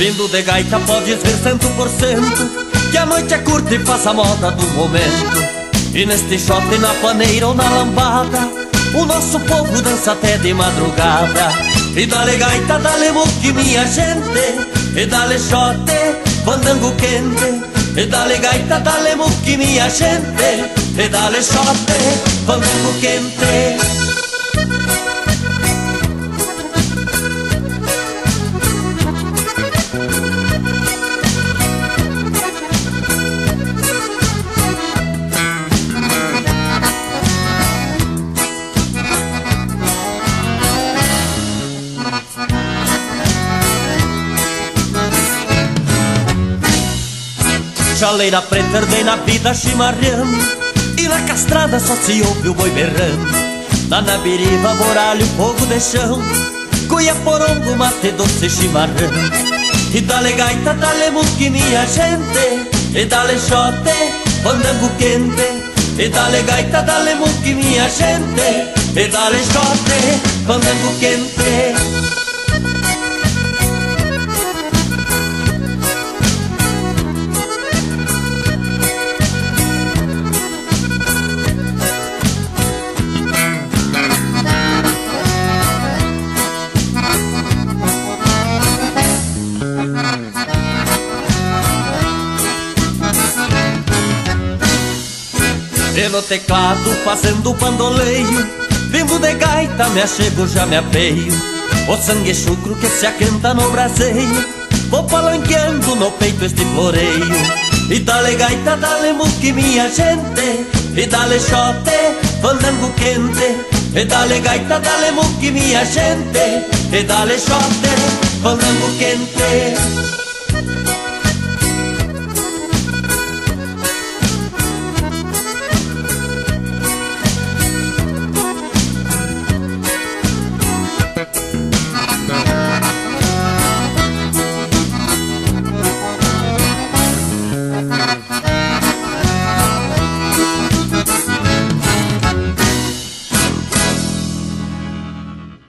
Vindo de gaita podes ver 100% que a noite é curta e faz a moda do momento. E neste shot, na paneira ou na lambada, o nosso povo dança até de madrugada. E dale gaita, dale muque, minha gente, e dale shot, fandango quente. E dale gaita, dale muque, minha gente, e dale shot, fandango quente. Chaleira preta herdei na vida chimarrando, e na castrada só se ouve o boi berrando. Na nabiriba, boralho, fogo de chão, cuia, porongo, mate, doce, chimarrão. E dale gaita, dale muque, minha gente, e dale xote, fandango quente. E dale gaita, dale muque, minha gente, e dale xote, fandango quente. E no teclado fazendo bandoleio, vindo de gaita me achego, já me apeio. O sangue chucro que se aquenta no braseio, vou palanqueando no peito este floreio. E dale gaita, dale muque, minha gente, e dale xote, fandango quente. E dale gaita, dale muque, minha gente, e dale xote, fandango quente.